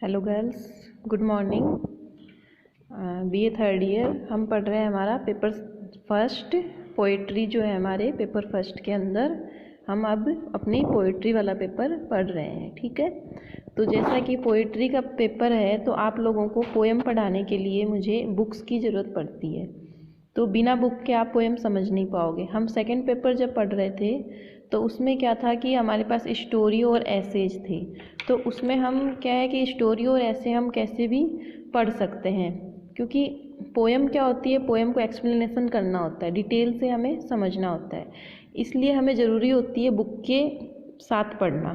Hello girls, good morning. BA third year हम पढ़ रहे हैं हमारा पेपर फर्स्ट पोइट्री जो है हमारे पेपर फर्स्ट के अंदर हम अब अपनी पोइट्री वाला पेपर पढ़ रहे हैं। ठीक है, तो जैसा कि पोइट्री का पेपर है तो आप लोगों को पोएम पढ़ाने के लिए मुझे बुक्स की ज़रूरत पड़ती है, तो बिना बुक के आप पोएम समझ नहीं पाओगे। हम सेकंड पेपर जब पढ़ रहे थे तो उसमें क्या था कि हमारे पास स्टोरी और एसेज थे, तो उसमें हम क्या है कि स्टोरी और ऐसे हम कैसे भी पढ़ सकते हैं, क्योंकि पोएम क्या होती है, पोएम को एक्सप्लेनेशन करना होता है, डिटेल से हमें समझना होता है, इसलिए हमें ज़रूरी होती है बुक के साथ पढ़ना,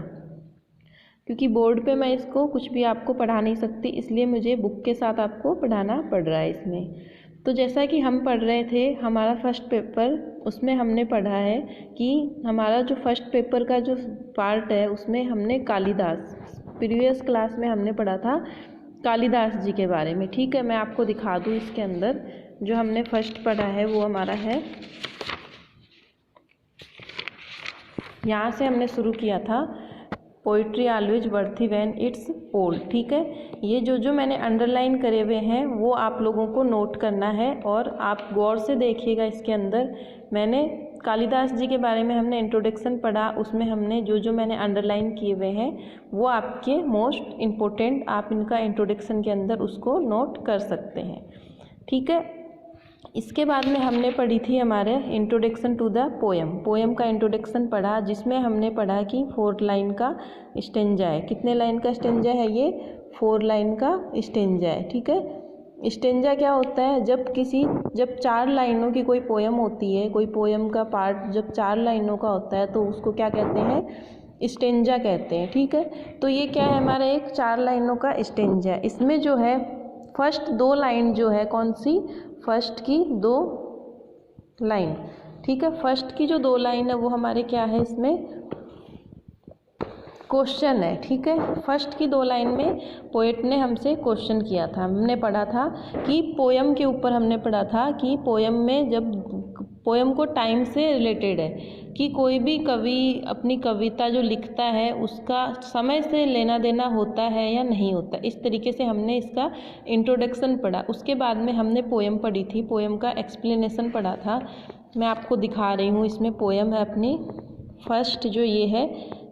क्योंकि बोर्ड पे मैं इसको कुछ भी आपको पढ़ा नहीं सकती, इसलिए मुझे बुक के साथ आपको पढ़ाना पड़ रहा है इसमें। तो जैसा कि हम पढ़ रहे थे हमारा फर्स्ट पेपर, उसमें हमने पढ़ा है कि हमारा जो फर्स्ट पेपर का जो पार्ट है उसमें हमने कालिदास, प्रीवियस क्लास में हमने पढ़ा था कालिदास जी के बारे में। ठीक है, मैं आपको दिखा दूँ इसके अंदर जो हमने फर्स्ट पढ़ा है वो हमारा है, यहाँ से हमने शुरू किया था, poetry always worthy when it's old. ठीक है, ये जो मैंने अंडरलाइन करे हुए हैं वो आप लोगों को नोट करना है और आप गौर से देखिएगा। इसके अंदर मैंने कालिदास जी के बारे में हमने इंट्रोडक्शन पढ़ा, उसमें हमने जो मैंने अंडरलाइन किए हुए हैं वो आपके मोस्ट इम्पोर्टेंट, आप इनका इंट्रोडक्शन के अंदर उसको नोट कर सकते हैं। ठीक है, इसके बाद में हमने पढ़ी थी हमारे introduction to the poem, poem का इंट्रोडक्शन पढ़ा, जिसमें हमने पढ़ा कि 4 लाइन का स्टेंजा है। कितने लाइन का स्टेंजा है ये? 4 लाइन का स्टेंजा है। ठीक है, स्टेंजा क्या होता है? जब 4 लाइनों की कोई पोएम होती है, कोई पोएम का पार्ट जब 4 लाइनों का होता है तो उसको क्या कहते हैं? स्टेंजा कहते हैं। ठीक है, तो ये क्या है? हमारा एक 4 लाइनों का स्टेंजा। इसमें जो है फर्स्ट 2 लाइन जो है कौन सी? फर्स्ट की 2 लाइन। ठीक है, फर्स्ट की जो 2 लाइन है वो हमारे क्या है? इसमें क्वेश्चन है। ठीक है, फर्स्ट की 2 लाइन में पोएट ने हमसे क्वेश्चन किया था, हमने पढ़ा था कि पोएम के ऊपर हमने पढ़ा था कि पोएम में जब पोएम को टाइम से रिलेटेड है कि कोई भी कवि अपनी कविता जो लिखता है उसका समय से लेना देना होता है या नहीं होता, इस तरीके से हमने इसका इंट्रोडक्शन पढ़ा। उसके बाद में हमने पोएम पढ़ी थी, पोएम का एक्सप्लेनेशन पढ़ा था। मैं आपको दिखा रही हूँ, इसमें पोएम है अपनी फर्स्ट जो ये है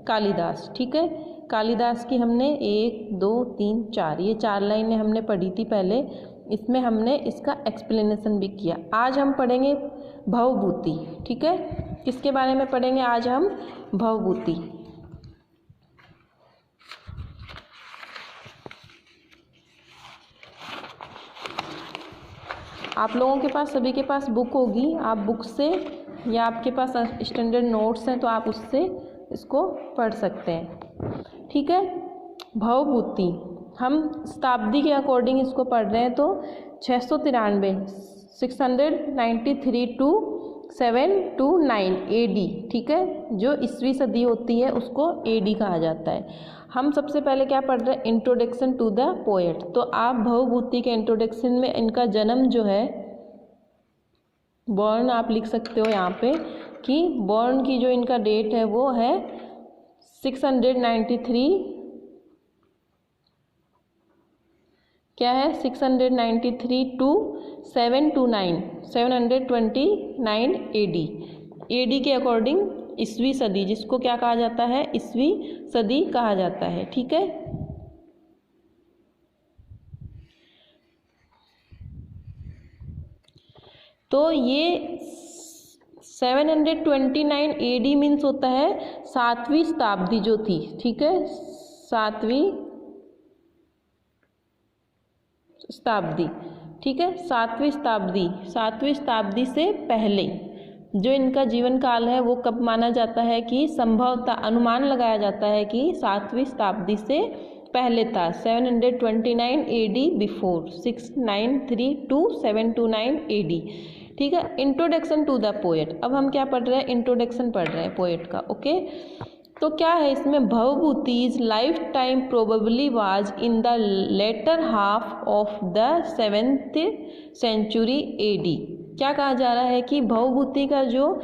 कालिदास। ठीक है, कालिदास की हमने 1 2 3 4 ये 4 लाइनें हमने पढ़ी थी पहले, इसमें हमने इसका एक्सप्लेनेशन भी किया। आज हम पढ़ेंगे भवभूति। ठीक है, किसके बारे में पढ़ेंगे आज हम? भवभूति। आप लोगों के पास, सभी के पास बुक होगी, आप बुक से या आपके पास स्टैंडर्ड नोट्स हैं तो आप उससे इसको पढ़ सकते हैं। ठीक है, भवभूति हम शताब्दी के अकॉर्डिंग इसको पढ़ रहे हैं तो 693 टू 729 AD। ठीक है, जो ईस्वी सदी होती है उसको AD कहा जाता है। हम सबसे पहले क्या पढ़ रहे हैं? Introduction to the poet. तो आप भवभूति के इंट्रोडक्शन में इनका जन्म जो है, बॉर्न आप लिख सकते हो यहाँ पे कि बॉर्न की जो इनका डेट है वो है 693, क्या है? 693 टू 729 AD के अकॉर्डिंग ईस्वी सदी, जिसको क्या कहा जाता है? ईस्वी सदी कहा जाता है। ठीक है, तो ये 729 AD मीन्स होता है 7वीं शताब्दी जो थी। ठीक है, 7वीं शताब्दी। ठीक है, 7वीं शताब्दी से पहले जो इनका जीवन काल है वो कब माना जाता है कि संभवतः अनुमान लगाया जाता है कि 7वीं शताब्दी से पहले था। 729 AD बिफोर 693 टू 729 AD। ठीक है, इंट्रोडक्शन टू द पोएट। अब हम क्या पढ़ रहे हैं? इंट्रोडक्शन पढ़ रहे हैं पोएट का। ओके, तो क्या है इसमें? Bhavabhuti's life time probably was in the latter half of the 7th century AD। क्या कहा जा रहा है कि भवभूति का जो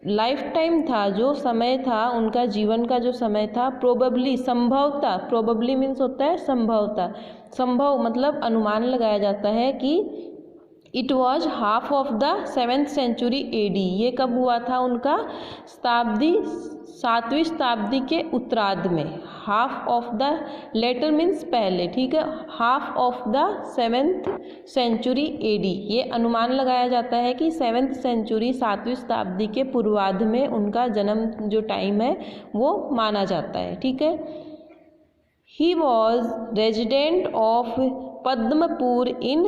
लाइफ टाइम था, जो समय था उनका जीवन का जो समय था, प्रोबेबली संभवतः, प्रोबेबली मीन्स होता है संभवतः, संभव मतलब अनुमान लगाया जाता है कि it was half of the 7th century AD। ये कब हुआ था उनका? 7वीं शताब्दी के उत्तरार्ध में। Half of the latter means पहले, ठीक है, half of the 7th century AD। ये अनुमान लगाया जाता है कि 7th सेंचुरी 7वीं शताब्दी के पूर्वार्ध में उनका जन्म जो टाइम है वो माना जाता है, ठीक है। He was resident of Padmapur in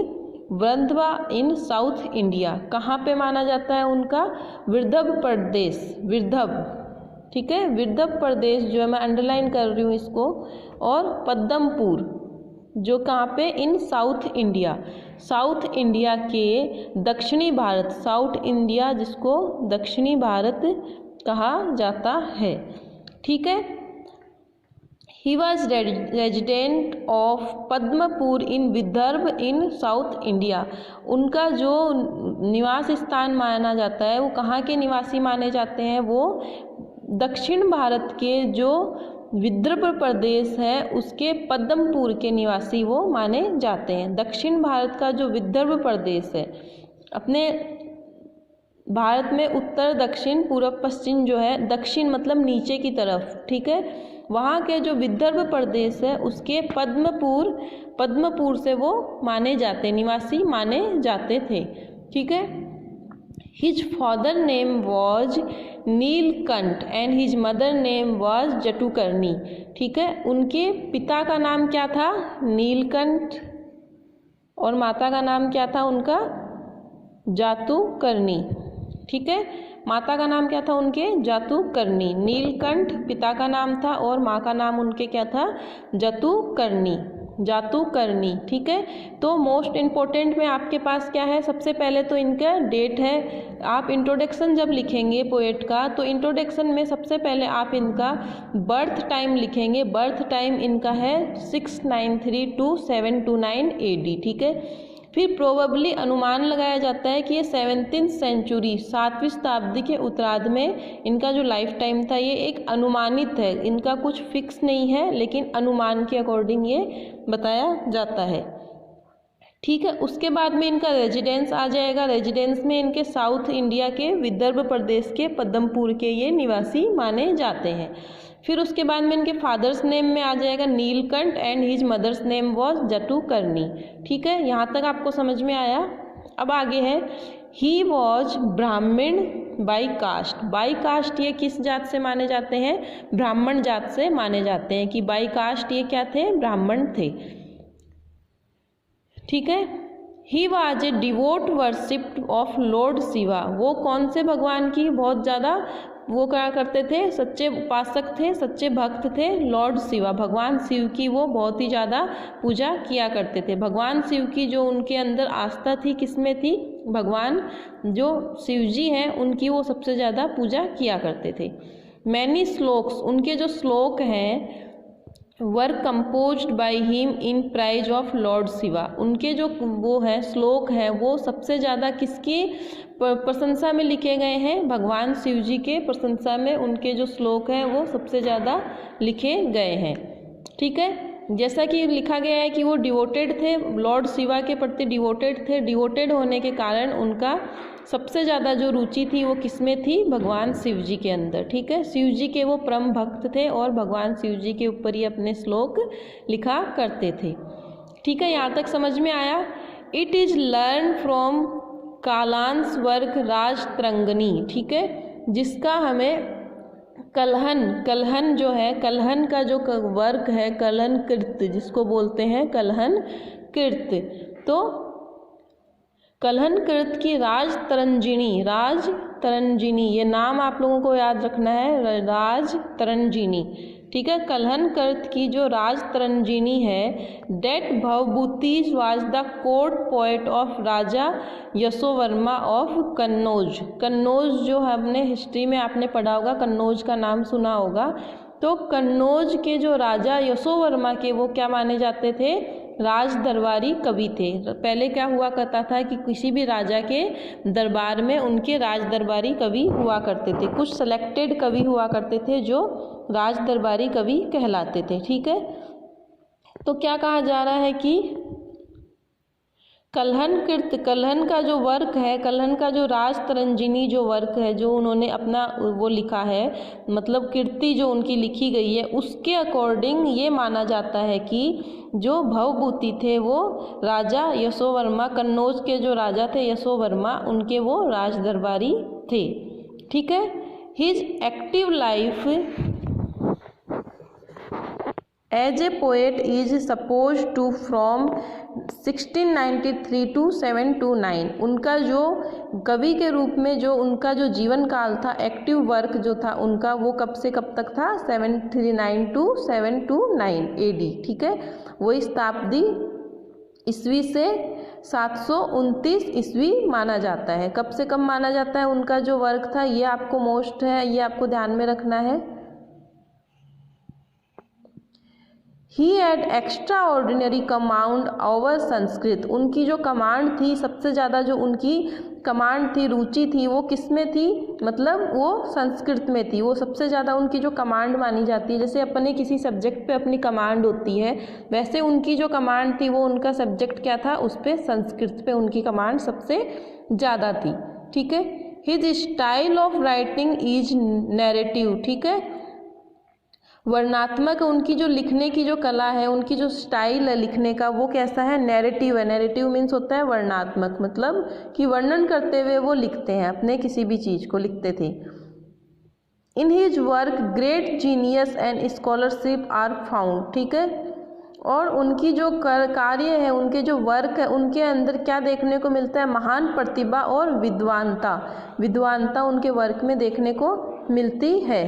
Vrindava in south India. कहाँ पे माना जाता है उनका? विदर्भ प्रदेश, विदर्भ, ठीक है, विदर्भ प्रदेश जो है मैं अंडरलाइन कर रही हूँ इसको, और पद्मपुर जो कहाँ पे? इन साउथ इंडिया, साउथ इंडिया के दक्षिणी भारत, साउथ इंडिया जिसको दक्षिणी भारत कहा जाता है, ठीक है। He was resident of Padmapur in Vidarbha in south India. उनका जो निवास स्थान माना जाता है वो कहाँ के निवासी माने जाते हैं? वो दक्षिण भारत के जो विदर्भ प्रदेश है उसके पद्मपुर के निवासी वो माने जाते हैं। दक्षिण भारत का जो विदर्भ प्रदेश है, अपने भारत में उत्तर दक्षिण पूर्व पश्चिम जो है, दक्षिण मतलब नीचे की तरफ, ठीक है, वहाँ के जो विदर्भ प्रदेश है उसके पद्मपुर से वो माने जाते, निवासी माने जाते थे, ठीक है। His father name was Nilkanth and his mother name was Jatukarni, ठीक है। उनके पिता का नाम क्या था? नीलकंठ, और माता का नाम क्या था उनका? जातुकर्णी, ठीक है। माता का नाम क्या था उनके? जातुकर्णी। नीलकंठ पिता का नाम था और माँ का नाम उनके क्या था? जातुकर्णी, जातुकर्णी, ठीक है। तो मोस्ट इम्पोर्टेंट में आपके पास क्या है? सबसे पहले तो इनका डेट है। आप इंट्रोडक्शन जब लिखेंगे पोएट का, तो इंट्रोडक्शन में सबसे पहले आप इनका बर्थ टाइम लिखेंगे। बर्थ टाइम इनका है 693 to 729 AD, ठीक है। फिर प्रोबेबली अनुमान लगाया जाता है कि ये 17th सेंचुरी 7वीं शताब्दी के उत्तरार्ध में इनका जो लाइफ टाइम था ये एक अनुमानित है, इनका कुछ फिक्स नहीं है, लेकिन अनुमान के अकॉर्डिंग ये बताया जाता है, ठीक है। उसके बाद में इनका रेजिडेंस आ जाएगा। रेजिडेंस में इनके साउथ इंडिया के विदर्भ प्रदेश के पद्मपुर के ये निवासी माने जाते हैं। फिर उसके बाद में इनके फादर्स नेम में आ जाएगा Nilkanth and his mother's name was Jatukarni, ठीक है। यहाँ तक आपको समझ में आया। अब आगे है ही वॉज ब्राह्मण बाई कास्ट। बाई कास्ट ये किस जात से माने जाते हैं? ब्राह्मण जात से माने जाते हैं। कि बाई कास्ट ये क्या थे? ब्राह्मण थे, ठीक है। He was a devote worship of lord Shiva. वो कौन से भगवान की बहुत ज़्यादा वो क्या करते थे? सच्चे उपासक थे, सच्चे भक्त थे। लॉर्ड शिवा, भगवान शिव की वो बहुत ही ज़्यादा पूजा किया करते थे। भगवान शिव की जो उनके अंदर आस्था थी, किस में थी? भगवान जो शिव जी हैं उनकी वो सबसे ज़्यादा पूजा किया करते थे। मैनी श्लोक्स, उनके जो श्लोक हैं were composed by him in praise of lord Shiva. उनके जो वो है श्लोक है वो सबसे ज़्यादा किसकी प्रशंसा में लिखे गए हैं? भगवान शिव जी के प्रशंसा में उनके जो श्लोक हैं वो सबसे ज़्यादा लिखे गए हैं, ठीक है। जैसा कि लिखा गया है कि वो डिवोटेड थे, लॉर्ड शिवा के प्रति डिवोटेड थे। डिवोटेड होने के कारण उनका सबसे ज़्यादा जो रुचि थी वो किसमें थी? भगवान शिव जी के अंदर, ठीक है। शिव जी के वो परम भक्त थे और भगवान शिव जी के ऊपर ही अपने श्लोक लिखा करते थे, ठीक है। यहाँ तक समझ में आया। It is learn from Kalhan's work Rajatarangini, ठीक है, जिसका हमें कलहन जो है, कलहन का जो वर्क है, कलहन कृत जिसको बोलते हैं, कलहन कृत। तो कलहन कृत की राज तरंजिनी ये नाम आप लोगों को याद रखना है, राज तरंजिनी, ठीक है। कलहन कृत की जो राज तरंजिनी है, that Bhavabhuti was the court poet of Raja Yashovarma of Kannauj. Kannauj जो हमने हिस्ट्री में आपने पढ़ा होगा, कन्नौज का नाम सुना होगा। तो कन्नौज के जो राजा यशोवर्मा के वो क्या माने जाते थे? राज दरबारी कवि थे। पहले क्या हुआ करता था कि किसी भी राजा के दरबार में उनके राज दरबारी कवि हुआ करते थे। कुछ सेलेक्टेड कवि हुआ करते थे जो राज दरबारी कवि कहलाते थे। ठीक है, तो क्या कहा जा रहा है कि कल्हन कृत, कल्हन का जो वर्क है, कल्हन का जो राज तरंजिनी जो वर्क है, जो उन्होंने अपना वो लिखा है, मतलब कीर्ति जो उनकी लिखी गई है, उसके अकॉर्डिंग ये माना जाता है कि जो भवभूति थे वो राजा यशोवर्मा, कन्नौज के जो राजा थे यशोवर्मा, उनके वो राज दरबारी थे। ठीक है, his active life as a poet is suppose to from 1693 to 729। उनका जो कवि के रूप में जो उनका जो जीवन काल था, एक्टिव वर्क जो था उनका, वो कब से कब तक था? 739 टू 729 AD। ठीक है, वही शताब्दी ईस्वी से 729 ईस्वी माना जाता है। कब से कब माना जाता है उनका जो वर्क था, ये आपको मोस्ट है, ये आपको ध्यान में रखना है। He had extra ordinary command over Sanskrit. उनकी जो कमांड थी, सबसे ज़्यादा जो उनकी कमांड थी, रुचि थी, वो किस में थी? मतलब वो संस्कृत में थी। वो सबसे ज़्यादा उनकी जो कमांड मानी जाती है, जैसे अपने किसी सब्जेक्ट पे अपनी कमांड होती है, वैसे उनकी जो कमांड थी वो उनका सब्जेक्ट क्या था? उस पर संस्कृत पे उनकी कमांड सबसे ज़्यादा थी। ठीक है, his style of writing is narrative. ठीक है, वर्णात्मक, उनकी जो लिखने की जो कला है, उनकी जो स्टाइल है लिखने का, वो कैसा है? नैरेटिव है। नैरेटिव मीन्स होता है वर्णात्मक, मतलब कि वर्णन करते हुए वो लिखते हैं, अपने किसी भी चीज़ को लिखते थे। In his work great genius and scholarship are found. ठीक है, और उनकी जो कार्य है, उनके जो वर्क है, उनके अंदर क्या देखने को मिलता है? महान प्रतिभा और विद्वानता। विद्वानता उनके वर्क में देखने को मिलती है।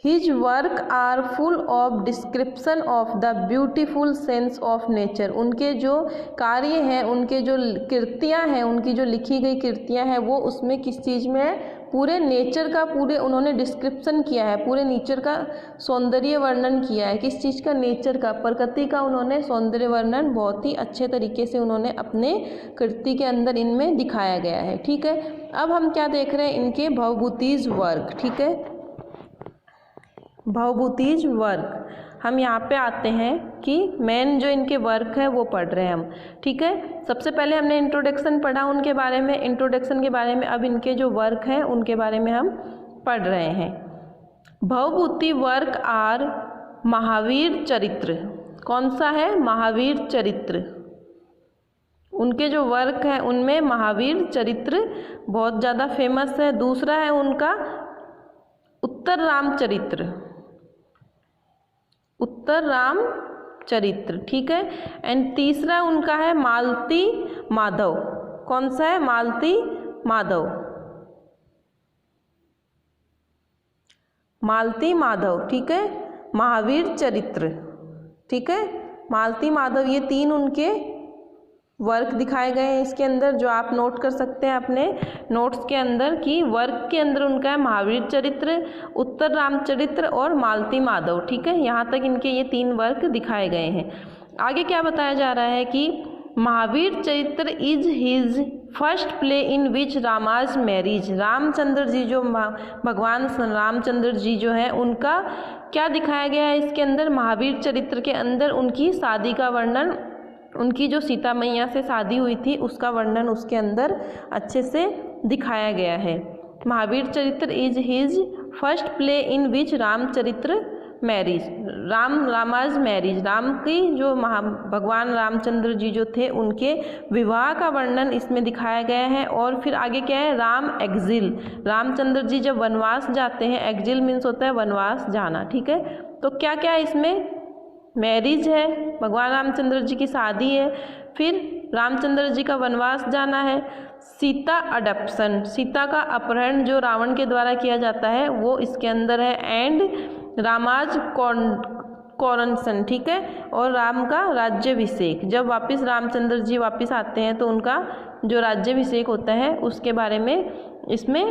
His work are full of description of the beautiful sense of nature. उनके जो कार्य हैं, उनके जो कृतियाँ हैं, उनकी जो लिखी गई कृतियाँ हैं, वो उसमें किस चीज़ में है? पूरे नेचर का, पूरे उन्होंने डिस्क्रिप्शन किया है, पूरे नेचर का सौंदर्य वर्णन किया है। किस चीज़ का? नेचर का, प्रकृति का उन्होंने सौंदर्य वर्णन बहुत ही अच्छे तरीके से उन्होंने अपने कृति के अंदर इनमें दिखाया गया है। ठीक है, अब हम क्या देख रहे हैं? इनके भवभूतिज वर्क। ठीक है, भवभूतिज वर्क, हम यहाँ पे आते हैं कि मेन जो इनके वर्क है वो पढ़ रहे हैं हम। ठीक है, सबसे पहले हमने इंट्रोडक्शन पढ़ा उनके बारे में, इंट्रोडक्शन के बारे में। अब इनके जो वर्क हैं उनके बारे में हम पढ़ रहे हैं। भवभूति वर्क आर महावीर चरित्र। कौन सा है? महावीर चरित्र। उनके जो वर्क हैं उनमें महावीर चरित्र बहुत ज़्यादा फेमस है। दूसरा है उनका उत्तर रामचरित्र, उत्तर रामचरित्र। ठीक है, एंड तीसरा उनका है मालती माधव। कौन सा है? मालती माधव, मालती माधव। ठीक है, महावीर चरित्र। ठीक है, मालती माधव, ये तीन उनके वर्क दिखाए गए हैं इसके अंदर, जो आप नोट कर सकते हैं अपने नोट्स के अंदर कि वर्क के अंदर उनका है महावीर चरित्र, उत्तर रामचरित्र और मालती माधव। ठीक है, यहाँ तक इनके ये तीन वर्क दिखाए गए हैं। आगे क्या बताया जा रहा है कि Mahavir Charitra is his first play in which Rama's marriage. Ramchandra ji जो भगवान रामचंद्र जी जो है, उनका क्या दिखाया गया है इसके अंदर? महावीर चरित्र के अंदर उनकी शादी का वर्णन, उनकी जो सीता मैया से शादी हुई थी उसका वर्णन उसके अंदर अच्छे से दिखाया गया है। Mahavir Charitra is his first play in which Ramcharitra marriage, Rama's marriage, Ram की जो भगवान रामचंद्र जी जो थे उनके विवाह का वर्णन इसमें दिखाया गया है। और फिर आगे क्या है? राम एक्जिल, रामचंद्र जी जब वनवास जाते हैं, एक्जिल मीन्स होता है वनवास जाना। ठीक है, तो क्या क्या इसमें? मैरिज है, भगवान रामचंद्र जी की शादी है, फिर रामचंद्र जी का वनवास जाना है, सीता अडॉप्शन, सीता का अपहरण जो रावण के द्वारा किया जाता है वो इसके अंदर है, एंड रामाज कॉरनसन। ठीक है, और राम का राज्याभिषेक, जब वापस रामचंद्र जी वापस आते हैं तो उनका जो राज्याभिषेक होता है उसके बारे में इसमें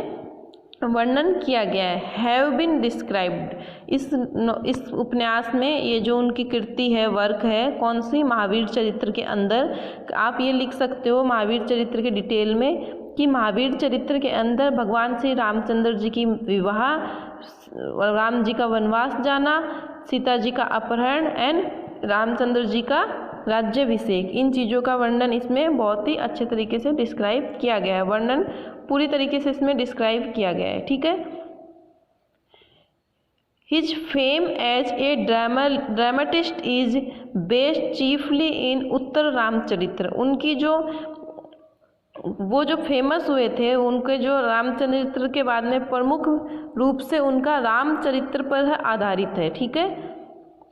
वर्णन किया गया है। हैव बीन डिस्क्राइब्ड, इस उपन्यास में ये जो उनकी कृति है, वर्क है, कौन सी, महावीर चरित्र के अंदर। आप ये लिख सकते हो महावीर चरित्र के डिटेल में कि महावीर चरित्र के अंदर भगवान श्री रामचंद्र जी की विवाह, राम जी का वनवास जाना, सीता जी का अपहरण एंड रामचंद्र जी का राज्याभिषेक, इन चीज़ों का वर्णन इसमें बहुत ही अच्छे तरीके से डिस्क्राइब किया गया है। वर्णन पूरी तरीके से इसमें डिस्क्राइब किया गया है, ठीक है। His fame as a dramatist is based chiefly in उत्तर रामचरित्र। उनकी वो जो फेमस हुए थे, उनके जो रामचरित्र के बाद में प्रमुख रूप से उनका रामचरित्र पर आधारित है, ठीक है।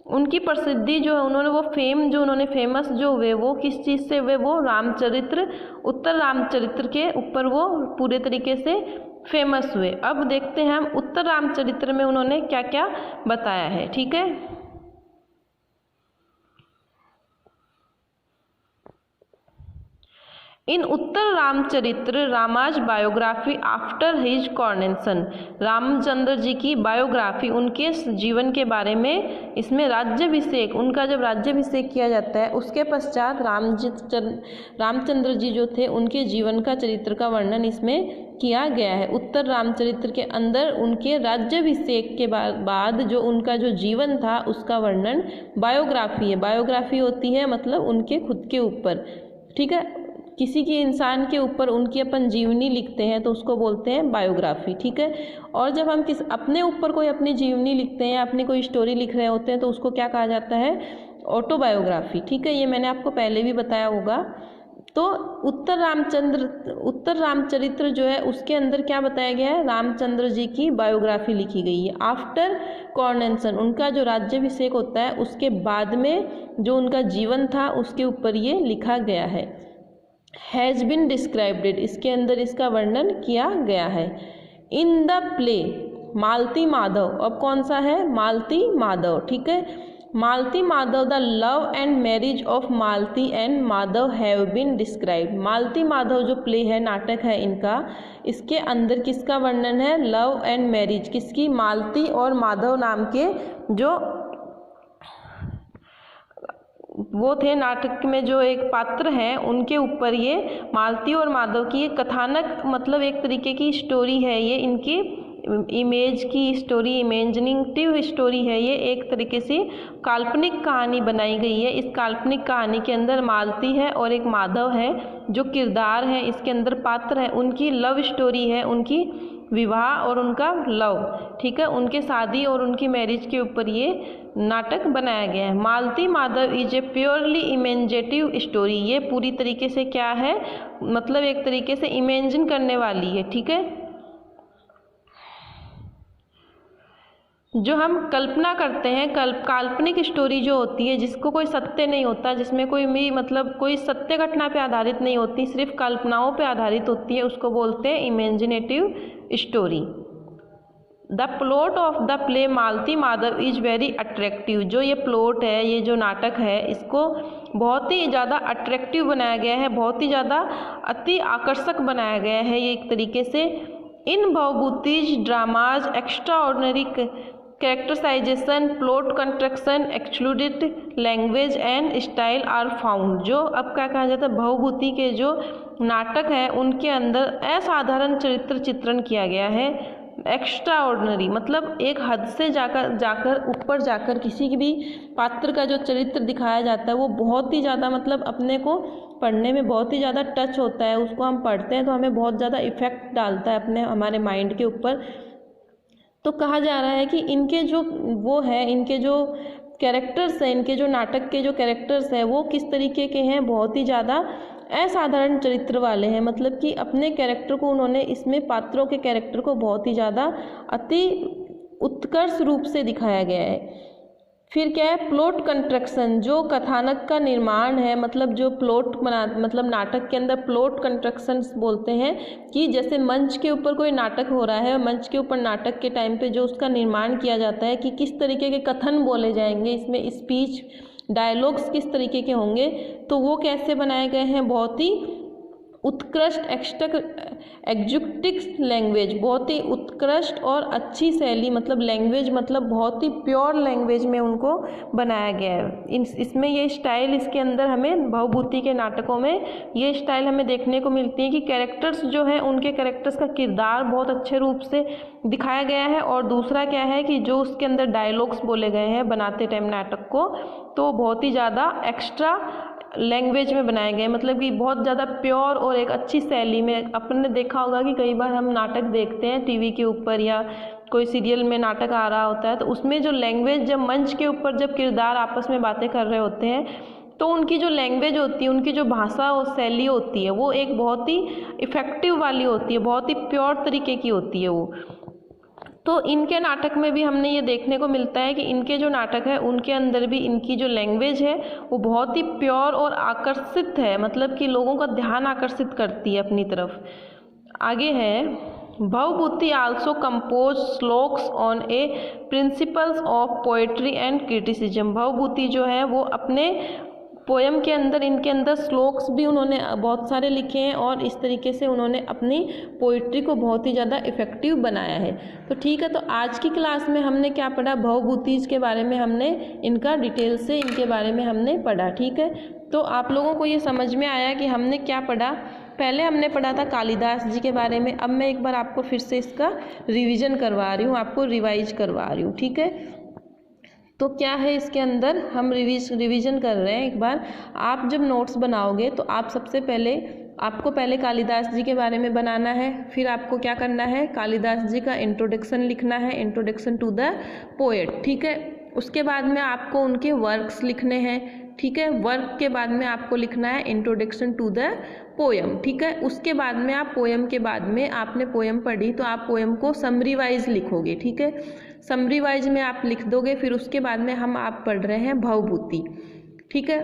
उनकी प्रसिद्धि जो है, उन्होंने वो फेम जो उन्होंने फेमस जो हुए वो किस चीज़ से हुए, वो रामचरित्र, उत्तर रामचरित्र के ऊपर वो पूरे तरीके से फेमस हुए। अब देखते हैं हम उत्तर रामचरित्र में उन्होंने क्या क्या बताया है, ठीक है। In Uttar Ramcharitra Rama's biography after his coronation, Ramchandra ji की बायोग्राफी, उनके जीवन के बारे में इसमें राज्याभिषेक, उनका जब राज्याभिषेक किया जाता है उसके पश्चात रामचंद्र जी जो थे उनके जीवन का चरित्र का वर्णन इसमें किया गया है। उत्तर रामचरित्र के अंदर उनके राज्याभिषेक के बाद जो उनका जो जीवन था उसका वर्णन बायोग्राफी है। बायोग्राफी होती है मतलब उनके खुद के ऊपर, ठीक है। किसी के इंसान के ऊपर उनकी अपन जीवनी लिखते हैं तो उसको बोलते हैं बायोग्राफी, ठीक है। और जब हम अपने ऊपर कोई अपनी जीवनी लिखते हैं, अपनी कोई स्टोरी लिख रहे होते हैं तो उसको क्या कहा जाता है, ऑटोबायोग्राफी, ठीक है। ये मैंने आपको पहले भी बताया होगा। तो उत्तर रामचरित्र जो है उसके अंदर क्या बताया गया है, रामचंद्र जी की बायोग्राफी लिखी गई है। आफ्टर कॉरोनेशन, उनका जो राज्याभिषेक होता है उसके बाद में जो उनका जीवन था उसके ऊपर ये लिखा गया है। हैज़ बिन डिस्क्राइब्ड, इसके अंदर इसका वर्णन किया गया है। In the play Malati Madhav, अब कौन सा है, मालती माधव, ठीक है। Malati Madhav, the love and marriage of Malati and Madhav have been described. Malati Madhav जो प्ले है, नाटक है इनका, इसके अंदर किसका वर्णन है, लव एंड मैरिज, किसकी, मालती और माधव नाम के जो वो थे नाटक में जो एक पात्र हैं उनके ऊपर ये मालती और माधव की ये कथानक, मतलब एक तरीके की स्टोरी है, ये इनकी इमेज की स्टोरी, इमेजिनेटिव स्टोरी है, ये एक तरीके से काल्पनिक कहानी बनाई गई है। इस काल्पनिक कहानी के अंदर मालती है और एक माधव है जो किरदार है, इसके अंदर पात्र है, उनकी लव स्टोरी है, उनकी विवाह और उनका लव, ठीक है, उनके शादी और उनकी मैरिज के ऊपर ये नाटक बनाया गया है। Malati Madhav is a purely imaginative story, ये पूरी तरीके से क्या है, मतलब एक तरीके से इमेजिन करने वाली है, ठीक है। जो हम कल्पना करते हैं, काल्पनिक स्टोरी जो होती है जिसको कोई सत्य नहीं होता, जिसमें कोई भी मतलब कोई सत्य घटना पे आधारित नहीं होती, सिर्फ कल्पनाओं पे आधारित होती है, उसको बोलते हैं imaginative story. The plot of the play Malati Madhav is very attractive, जो ये प्लॉट है, ये जो नाटक है, इसको बहुत ही ज़्यादा अट्रैक्टिव बनाया गया है, बहुत ही ज़्यादा अति आकर्षक बनाया गया है ये एक तरीके से। In Bhavabhuti's dramas extraordinary characterisation, plot construction, excluded language and style are found. जो अब क्या कहा जाता है, भवभूति के जो नाटक हैं उनके अंदर असाधारण चरित्र चित्रण किया गया है। एक्स्ट्रा ऑर्डिनरी मतलब एक हद से जाकर ऊपर जाकर किसी की भी पात्र का जो चरित्र दिखाया जाता है वो बहुत ही ज़्यादा मतलब अपने को पढ़ने में बहुत ही ज़्यादा टच होता है, उसको हम पढ़ते हैं तो हमें बहुत ज़्यादा इफ़ेक्ट डालता है अपने हमारे माइंड के ऊपर। तो कहा जा रहा है कि इनके जो वो है, इनके जो कैरेक्टर्स हैं, इनके जो नाटक के जो कैरेक्टर्स हैं वो किस तरीके के हैं, बहुत ही ज़्यादा असाधारण चरित्र वाले हैं। मतलब कि अपने कैरेक्टर को उन्होंने इसमें पात्रों के कैरेक्टर को बहुत ही ज़्यादा अति उत्कर्ष रूप से दिखाया गया है। फिर क्या है, प्लॉट कंस्ट्रक्शन, जो कथानक का निर्माण है, मतलब जो प्लॉट मतलब नाटक के अंदर प्लॉट कंस्ट्रक्शन बोलते हैं कि जैसे मंच के ऊपर कोई नाटक हो रहा है, मंच के ऊपर नाटक के टाइम पे जो उसका निर्माण किया जाता है कि किस तरीके के कथन बोले जाएंगे, इसमें स्पीच डायलॉग्स किस तरीके के होंगे, तो वो कैसे बनाए गए हैं, बहुत ही उत्कृष्ट एग्जैक्टिव लैंग्वेज, बहुत ही उत्कृष्ट और अच्छी शैली, मतलब लैंग्वेज मतलब बहुत ही प्योर लैंग्वेज में उनको बनाया गया है। इसमें ये स्टाइल, इसके अंदर हमें भवभूति के नाटकों में ये स्टाइल हमें देखने को मिलती है कि कैरेक्टर्स जो हैं उनके कैरेक्टर्स का किरदार बहुत अच्छे रूप से दिखाया गया है। और दूसरा क्या है कि जो उसके अंदर डायलॉग्स बोले गए हैं बनाते टाइम नाटक को, तो बहुत ही ज़्यादा एक्स्ट्रा लैंग्वेज में बनाए गए, मतलब कि बहुत ज़्यादा प्योर और एक अच्छी शैली में। अपन ने देखा होगा कि कई बार हम नाटक देखते हैं टीवी के ऊपर या कोई सीरियल में नाटक आ रहा होता है, तो उसमें जो लैंग्वेज, जब मंच के ऊपर जब किरदार आपस में बातें कर रहे होते हैं तो उनकी जो लैंग्वेज होती है, उनकी जो भाषा और शैली होती है वो एक बहुत ही इफ़ेक्टिव वाली होती है, बहुत ही प्योर तरीके की होती है वो। तो इनके नाटक में भी हमने ये देखने को मिलता है कि इनके जो नाटक है उनके अंदर भी इनकी जो लैंग्वेज है वो बहुत ही प्योर और आकर्षित है, मतलब कि लोगों का ध्यान आकर्षित करती है अपनी तरफ। आगे है, Bhavabhuti also compose shlokas on A principles of poetry and criticism. Bhavabhuti जो है वो अपने पोयम के अंदर, इनके अंदर श्लोक्स भी उन्होंने बहुत सारे लिखे हैं और इस तरीके से उन्होंने अपनी पोइट्री को बहुत ही ज़्यादा इफ़ेक्टिव बनाया है। तो ठीक है, तो आज की क्लास में हमने क्या पढ़ा, भवभूतिज के बारे में हमने इनका डिटेल से इनके बारे में हमने पढ़ा। ठीक है, तो आप लोगों को ये समझ में आया कि हमने क्या पढ़ा। पहले हमने पढ़ा था कालिदास जी के बारे में, अब मैं एक बार आपको फिर से इसका रिवीजन करवा रही हूँ, आपको रिवाइज करवा रही हूँ। ठीक है, तो क्या है इसके अंदर हम रिवीजन कर रहे हैं एक बार। आप जब नोट्स बनाओगे तो आप सबसे पहले, आपको पहले कालिदास जी के बारे में बनाना है, फिर आपको क्या करना है, कालिदास जी का इंट्रोडक्शन लिखना है, इंट्रोडक्शन टू द पोएट। ठीक है, उसके बाद में आपको उनके वर्क्स लिखने हैं। ठीक है, वर्क के बाद में आपको लिखना है इंट्रोडक्शन टू द पोयम। ठीक है, उसके बाद में आप पोयम के बाद में, आपने पोयम पढ़ी तो आप पोयम को समरी वाइज लिखोगे। ठीक है, समरी वाइज में आप लिख दोगे। फिर उसके बाद में आप पढ़ रहे हैं भवभूति। ठीक है,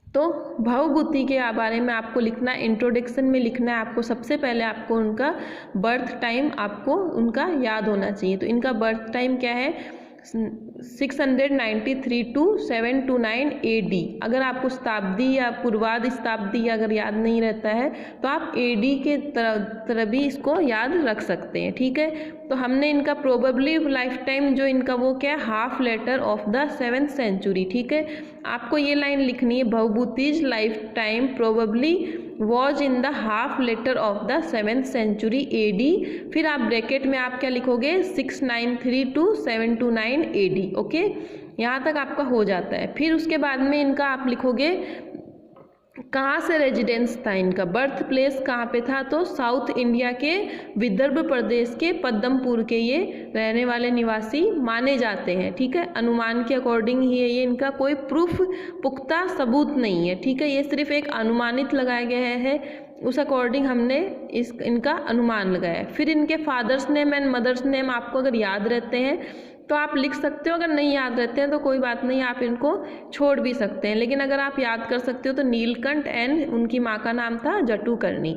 तो भवभूति के बारे में आपको लिखना, इंट्रोडक्शन में लिखना है आपको सबसे पहले, आपको उनका बर्थ टाइम आपको उनका याद होना चाहिए। तो इनका बर्थ टाइम क्या है, 693 to 729 AD। अगर आपको शताब्दी या पूर्वाध शताब्दी अगर याद नहीं रहता है तो आप AD के तरह भी इसको याद रख सकते हैं। ठीक है, तो हमने इनका प्रोबेबली लाइफ टाइम जो इनका वो क्या है, half latter of the 7th century. ठीक है, आपको ये लाइन लिखनी है, Bhavabhuti's life time probably was in the half latter of the 7th century AD। फिर आप ब्रैकेट में आप क्या लिखोगे, 693 to 729 AD। ओके, यहाँ तक आपका हो जाता है। फिर उसके बाद में इनका आप लिखोगे कहाँ से रेजिडेंस था, इनका बर्थ प्लेस कहाँ पे था, तो साउथ इंडिया के विदर्भ प्रदेश के पद्मपुर के ये रहने वाले निवासी माने जाते हैं। ठीक है, अनुमान के अकॉर्डिंग ही है ये, इनका कोई प्रूफ पुख्ता सबूत नहीं है। ठीक है, ये सिर्फ एक अनुमानित लगाया गया है, उस अकॉर्डिंग हमने इनका अनुमान लगाया है। फिर इनके father's name and mother's name आपको अगर याद रहते हैं तो आप लिख सकते हो, अगर नहीं याद रहते हैं तो कोई बात नहीं, आप इनको छोड़ भी सकते हैं। लेकिन अगर आप याद कर सकते हो तो नीलकंठ एंड उनकी माँ का नाम था जटुकर्णी।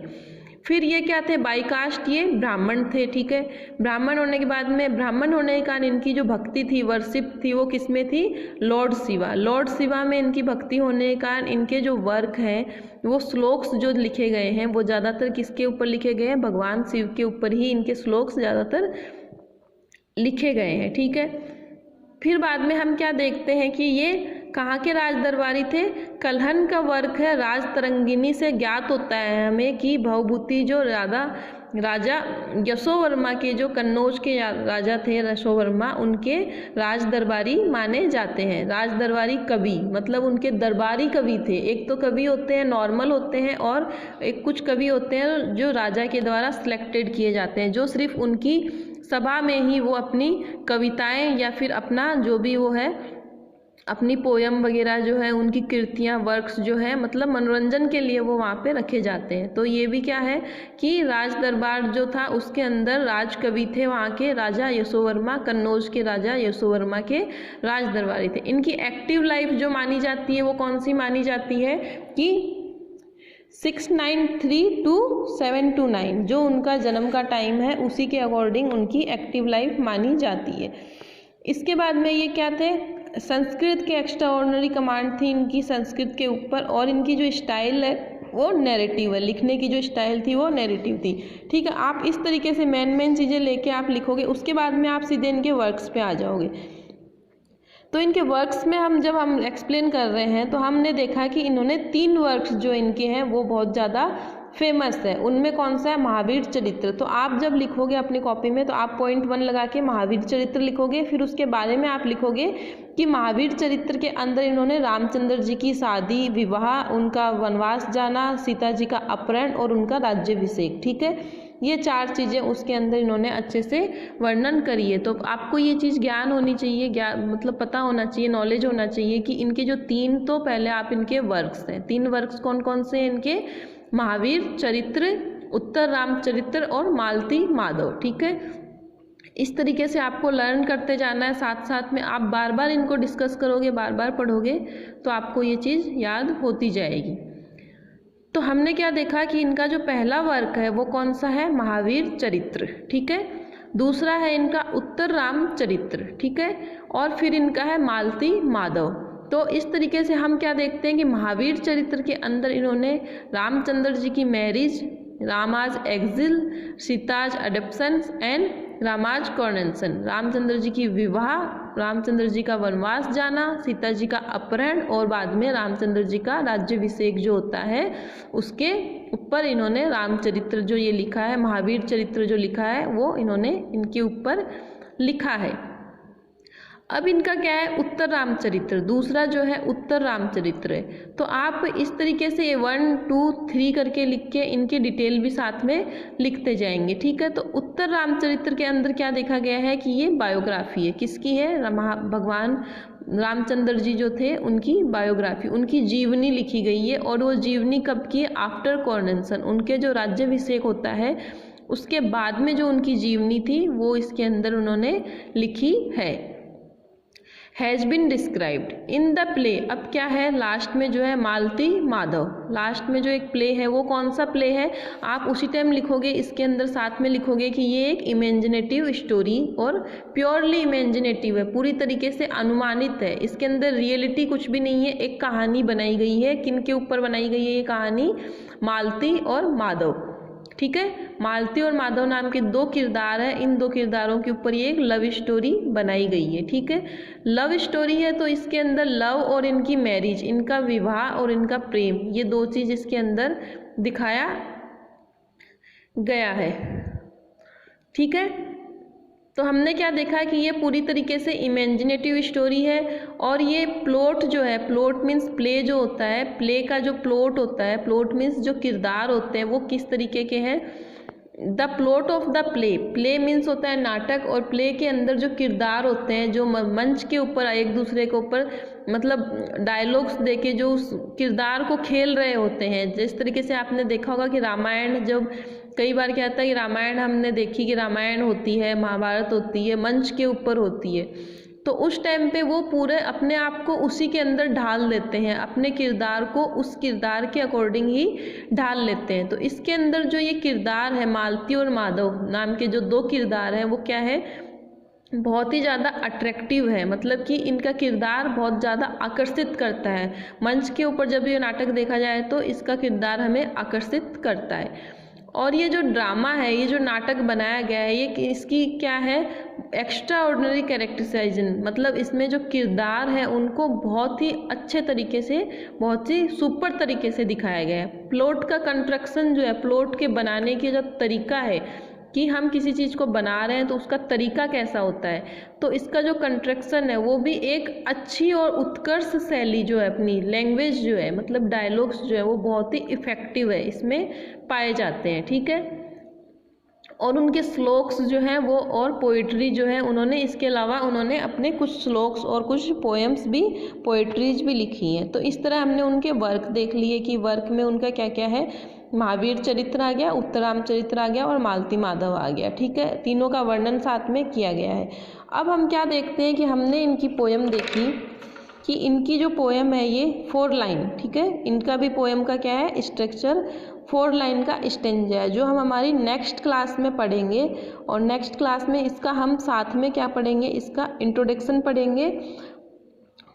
फिर ये क्या थे, बाईकास्ट, ये ब्राह्मण थे। ठीक है, ब्राह्मण होने के बाद में, ब्राह्मण होने के कारण इनकी जो भक्ति थी, वर्शिप थी, वो किस में थी, लॉर्ड शिवा। लॉर्ड शिवा में इनकी भक्ति होने के कारण इनके जो वर्क हैं, वो श्लोक्स जो लिखे गए हैं वो ज़्यादातर किसके ऊपर लिखे गए हैं, भगवान शिव के ऊपर ही इनके श्लोक्स ज़्यादातर लिखे गए हैं। ठीक है, फिर बाद में हम क्या देखते हैं कि ये कहाँ के राज दरबारी थे, कल्हन का वर्क है, राज तरंगिनी से ज्ञात होता है हमें कि भवभूति जो राजा यशोवर्मा के, जो कन्नौज के राजा थे यशोवर्मा, उनके राज दरबारी माने जाते हैं। राज दरबारी कवि मतलब उनके दरबारी कवि थे। एक तो कवि होते हैं नॉर्मल होते हैं, और एक कुछ कवि होते हैं जो राजा के द्वारा सिलेक्टेड किए जाते हैं, जो सिर्फ उनकी सभा में ही वो अपनी कविताएं या फिर अपना जो भी वो है, अपनी पोयम वगैरह जो है, उनकी कृतियाँ, वर्क्स जो है, मतलब मनोरंजन के लिए वो वहाँ पे रखे जाते हैं। तो ये भी क्या है कि राज दरबार जो था उसके अंदर राज कवि थे वहाँ के, राजा यशोवर्मा, कन्नौज के राजा यशोवर्मा के राज दरबारी थे। इनकी एक्टिव लाइफ जो मानी जाती है वो कौन सी मानी जाती है कि 693 to 729 जो उनका जन्म का टाइम है, उसी के अकॉर्डिंग उनकी एक्टिव लाइफ मानी जाती है। इसके बाद में ये क्या थे, संस्कृत के एक्स्ट्रा ऑर्डिनरी कमांड थी इनकी संस्कृत के ऊपर, और इनकी जो स्टाइल है वो नैरेटिव है, लिखने की जो स्टाइल थी वो नैरेटिव थी। ठीक है, आप इस तरीके से मेन चीज़ें लेके आप लिखोगे, उसके बाद में आप सीधे इनके वर्क्स पे आ जाओगे। तो इनके वर्क्स में जब हम एक्सप्लेन कर रहे हैं तो हमने देखा कि इन्होंने 3 वर्क्स जो इनके हैं वो बहुत ज़्यादा फेमस है। उनमें कौन सा है? महावीर चरित्र। तो आप जब लिखोगे अपनी कॉपी में तो आप पॉइंट 1 लगा के महावीर चरित्र लिखोगे, फिर उसके बारे में आप लिखोगे कि महावीर चरित्र के अंदर इन्होंने रामचंद्र जी की शादी, विवाह, उनका वनवास जाना, सीता जी का अपहरण और उनका राज्याभिषेक। ठीक है, ये 4 चीज़ें उसके अंदर इन्होंने अच्छे से वर्णन करी है। तो आपको ये चीज़ ज्ञान होनी चाहिए, मतलब पता होना चाहिए, नॉलेज होना चाहिए कि इनके जो 3, तो पहले आप इनके वर्क्स हैं, 3 वर्क्स कौन कौन से हैं इनके? महावीर चरित्र, उत्तर रामचरित्र और मालती माधव। ठीक है, इस तरीके से आपको लर्न करते जाना है, साथ साथ में आप बार बार इनको डिस्कस करोगे, बार बार पढ़ोगे तो आपको ये चीज़ याद होती जाएगी। तो हमने क्या देखा कि इनका जो पहला वर्क है वो कौन सा है? महावीर चरित्र। ठीक है, दूसरा है इनका उत्तर रामचरित्र। ठीक है, और फिर इनका है मालती माधव। तो इस तरीके से हम क्या देखते हैं कि महावीर चरित्र के अंदर इन्होंने रामचंद्र जी की marriage, Rama's exile, Sita's abduction and Rama's coronation, Ramchandra ji की विवाह, रामचंद्र जी का वनवास जाना, सीता जी का अपहरण और बाद में रामचंद्र जी का राज्याभिषेक जो होता है उसके ऊपर इन्होंने रामचरित्र जो ये लिखा है, महावीर चरित्र जो लिखा है वो इन्होंने इनके ऊपर लिखा है। अब इनका क्या है? उत्तर रामचरित्र, दूसरा जो है उत्तर रामचरित्र है। तो आप इस तरीके से 1, 2, 3 करके लिख के इनके डिटेल भी साथ में लिखते जाएंगे। ठीक है, तो उत्तर रामचरित्र के अंदर क्या देखा गया है कि ये बायोग्राफी है, किसकी है? भगवान रामचंद्र जी जो थे उनकी बायोग्राफी, उनकी जीवनी लिखी गई है। और वो जीवनी कब की है? आफ्टर कॉर्नेशन, उनके जो राज्याभिषेक होता है उसके बाद में जो उनकी जीवनी थी वो इसके अंदर उन्होंने लिखी है। Has been described in the play. अब क्या है? लास्ट में जो है मालती माधव, लास्ट में जो एक प्ले है वो कौन सा प्ले है? आप उसी टाइम लिखोगे, इसके अंदर साथ में लिखोगे कि ये एक इमेजिनेटिव स्टोरी और प्योरली इमेजिनेटिव है, पूरी तरीके से अनुमानित है, इसके अंदर रियलिटी कुछ भी नहीं है, एक कहानी बनाई गई है। किन के ऊपर बनाई गई है ये कहानी? मालती और माधव। ठीक है, मालती और माधव नाम के 2 किरदार हैं, इन 2 किरदारों के ऊपर ये एक लव स्टोरी बनाई गई है। ठीक है, लव स्टोरी है तो इसके अंदर लव और इनकी मैरिज, इनका विवाह और इनका प्रेम, ये 2 चीज़ इसके अंदर दिखाया गया है। ठीक है, तो हमने क्या देखा कि ये पूरी तरीके से इमेजिनेटिव स्टोरी है। और ये प्लॉट जो है, प्लॉट मीन्स प्ले जो होता है, प्ले का जो प्लॉट होता है, प्लॉट मीन्स जो किरदार होते हैं वो किस तरीके के हैं? The plot of the play, play means होता है नाटक, और प्ले के अंदर जो किरदार होते हैं जो मंच के ऊपर एक दूसरे के ऊपर मतलब डायलॉग्स देके जो उस किरदार को खेल रहे होते हैं। जिस तरीके से आपने देखा होगा कि रामायण, जब कई बार क्या होता है कि रामायण हमने देखी कि रामायण होती है, महाभारत होती है, मंच के ऊपर होती है, तो उस टाइम पे वो पूरे अपने आप को उसी के अंदर ढाल लेते हैं, अपने किरदार को उस किरदार के अकॉर्डिंग ही ढाल लेते हैं। तो इसके अंदर जो ये किरदार है मालती और माधव नाम के जो 2 किरदार हैं वो क्या है? बहुत ही ज़्यादा अट्रैक्टिव है, मतलब कि इनका किरदार बहुत ज़्यादा आकर्षित करता है। मंच के ऊपर जब ये नाटक देखा जाए तो इसका किरदार हमें आकर्षित करता है। और ये जो ड्रामा है, ये जो नाटक बनाया गया है, ये इसकी क्या है? एक्स्ट्रा ऑर्डिनरी कैरेक्टराइजेशन, मतलब इसमें जो किरदार है उनको बहुत ही अच्छे तरीके से, बहुत ही सुपर तरीके से दिखाया गया है। प्लॉट का कंस्ट्रक्शन जो है, प्लॉट के बनाने के जो तरीका है कि हम किसी चीज़ को बना रहे हैं तो उसका तरीका कैसा होता है, तो इसका जो कंस्ट्रक्शन है वो भी एक अच्छी और उत्कर्ष शैली जो है, अपनी लैंग्वेज जो है, मतलब डायलॉग्स जो है वो बहुत ही इफ़ेक्टिव है इसमें पाए जाते हैं। ठीक है, और उनके श्लोक्स जो हैं वो और पोइट्री जो है उन्होंने, इसके अलावा उन्होंने अपने कुछ श्लोक्स और कुछ पोएम्स भी, पोइट्रीज भी लिखी हैं। तो इस तरह हमने उनके वर्क देख लिए कि वर्क में उनका क्या क्या है। महावीर चरित्र आ गया, उत्तराम चरित्र आ गया और मालती माधव आ गया। ठीक है, तीनों का वर्णन साथ में किया गया है। अब हम क्या देखते हैं कि हमने इनकी पोएम देखी कि इनकी जो पोएम है ये 4 लाइन, ठीक है, इनका भी पोएम का क्या है? स्ट्रक्चर 4 लाइन का स्टेंजा है, जो हम हमारी नेक्स्ट क्लास में पढ़ेंगे। और नेक्स्ट क्लास में इसका हम साथ में क्या पढ़ेंगे? इसका इंट्रोडक्शन पढ़ेंगे,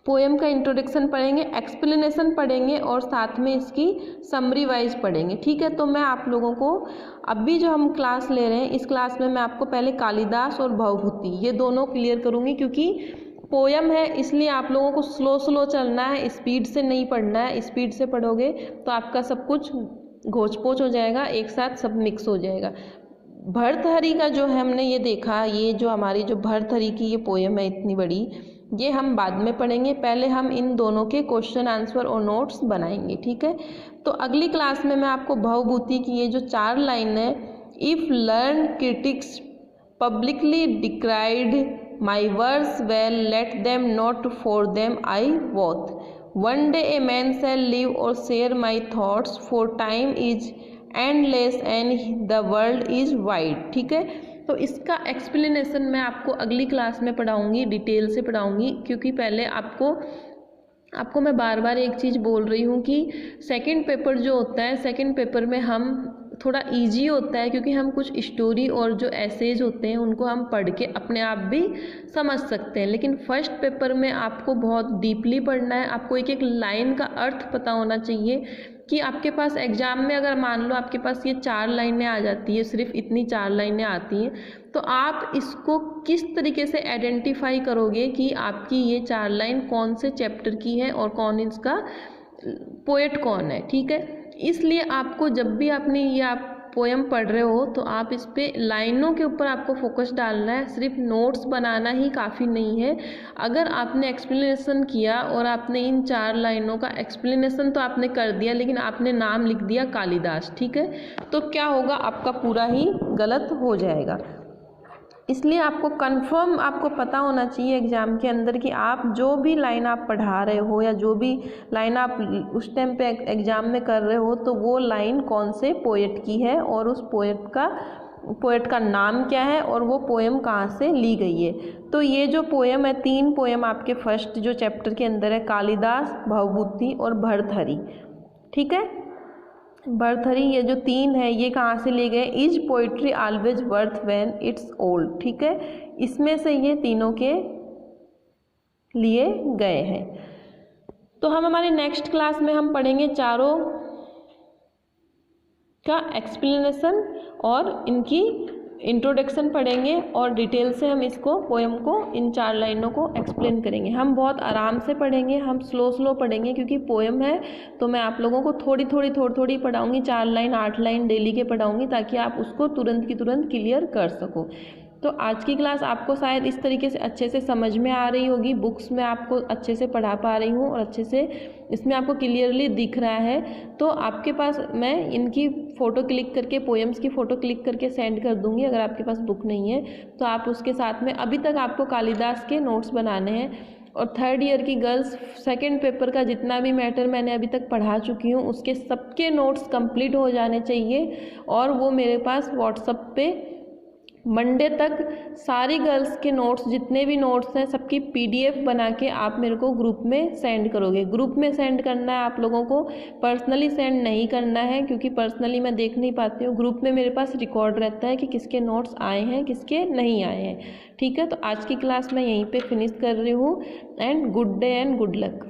पोएम का इंट्रोडक्शन पढ़ेंगे, एक्सप्लेनेशन पढ़ेंगे और साथ में इसकी समरी वाइज पढ़ेंगे। ठीक है, तो मैं आप लोगों को अभी जो हम क्लास ले रहे हैं इस क्लास में मैं आपको पहले कालिदास और भवभूति ये दोनों क्लियर करूँगी, क्योंकि पोयम है इसलिए आप लोगों को स्लो स्लो चलना है, स्पीड से नहीं पढ़ना है। स्पीड से पढ़ोगे तो आपका सब कुछ घोच पोच हो जाएगा, एक साथ सब मिक्स हो जाएगा। भर्तहरि का जो है हमने ये देखा, ये जो हमारी जो भर्तहरि की ये पोयम है इतनी बड़ी, ये हम बाद में पढ़ेंगे। पहले हम इन दोनों के क्वेश्चन आंसर और नोट्स बनाएंगे। ठीक है, तो अगली क्लास में मैं आपको भवभूति की ये जो 4 लाइन है, if learn critics publicly decried my verse well let them not for them I worth one day a man shall live और share my thoughts for time is endless and the world is wide. ठीक है, तो इसका explanation मैं आपको अगली class में पढ़ाऊंगी, detail से पढ़ाऊंगी, क्योंकि पहले आपको मैं बार बार एक चीज़ बोल रही हूँ कि सेकंड पेपर जो होता है, सेकंड पेपर में हम थोड़ा इजी होता है, क्योंकि हम कुछ स्टोरी और जो एसेज होते हैं उनको हम पढ़ के अपने आप भी समझ सकते हैं। लेकिन फर्स्ट पेपर में आपको बहुत डीपली पढ़ना है, आपको एक एक लाइन का अर्थ पता होना चाहिए कि आपके पास एग्ज़ाम में अगर मान लो आपके पास ये 4 लाइनें आ जाती है, सिर्फ इतनी 4 लाइनें आती हैं, तो आप इसको किस तरीके से आइडेंटिफाई करोगे कि आपकी ये 4 लाइन कौन से चैप्टर की है और कौन इसका पोएट कौन है। ठीक है, इसलिए आपको जब भी आपने ये आप पोएम पढ़ रहे हो तो आप इस पे लाइनों के ऊपर आपको फोकस डालना है, सिर्फ नोट्स बनाना ही काफ़ी नहीं है। अगर आपने एक्सप्लेनेशन किया और आपने इन 4 लाइनों का एक्सप्लेनेशन तो आपने कर दिया, लेकिन आपने नाम लिख दिया कालिदास, ठीक है, तो क्या होगा, आपका पूरा ही गलत हो जाएगा। इसलिए आपको कंफर्म आपको पता होना चाहिए एग्ज़ाम के अंदर कि आप जो भी लाइन आप पढ़ा रहे हो या जो भी लाइन आप उस टाइम पे एग्ज़ाम में कर रहे हो, तो वो लाइन कौन से पोएट की है और उस पोएट का नाम क्या है और वो पोएम कहाँ से ली गई है। तो ये जो पोएम है, 3 पोएम आपके फर्स्ट जो चैप्टर के अंदर है, कालिदास, भवभूति और भर्तहरि। ठीक है, भर्तहरि ये जो 3 है ये कहाँ से लिए गए, is poetry always worth when it's old. ठीक है, इसमें से ये तीनों के लिए गए हैं। तो हम हमारे नेक्स्ट क्लास में हम पढ़ेंगे चारों का एक्सप्लेनेशन और इनकी इंट्रोडक्शन पढ़ेंगे और डिटेल से हम इसको पोएम को इन 4 लाइनों को एक्सप्लेन करेंगे। हम बहुत आराम से पढ़ेंगे, हम स्लो पढ़ेंगे, क्योंकि पोएम है तो मैं आप लोगों को थोड़ी पढ़ाऊंगी, 4 लाइन 8 लाइन डेली के पढ़ाऊंगी, ताकि आप उसको तुरंत की तुरंत क्लियर कर सको। तो आज की क्लास आपको शायद इस तरीके से अच्छे से समझ में आ रही होगी, बुक्स में आपको अच्छे से पढ़ा पा रही हूँ और अच्छे से इसमें आपको क्लियरली दिख रहा है। तो आपके पास मैं इनकी फ़ोटो क्लिक करके, पोएम्स की फ़ोटो क्लिक करके सेंड कर दूँगी। अगर आपके पास बुक नहीं है तो आप उसके साथ में, अभी तक आपको कालिदास के नोट्स बनाने हैं और 3rd ईयर की गर्ल्स सेकंड पेपर का जितना भी मैटर मैंने अभी तक पढ़ा चुकी हूँ उसके सबके नोट्स कंप्लीट हो जाने चाहिए, और वो मेरे पास व्हाट्सएप पे मंडे तक सारी गर्ल्स के नोट्स, जितने भी नोट्स हैं सबकी PDF बना के आप मेरे को ग्रुप में सेंड करोगे। ग्रुप में सेंड करना है आप लोगों को, पर्सनली सेंड नहीं करना है, क्योंकि पर्सनली मैं देख नहीं पाती हूँ। ग्रुप में मेरे पास रिकॉर्ड रहता है कि किसके नोट्स आए हैं किसके नहीं आए हैं। ठीक है, तो आज की क्लास मैं यहीं पे फिनिश कर रही हूँ and good day and good luck.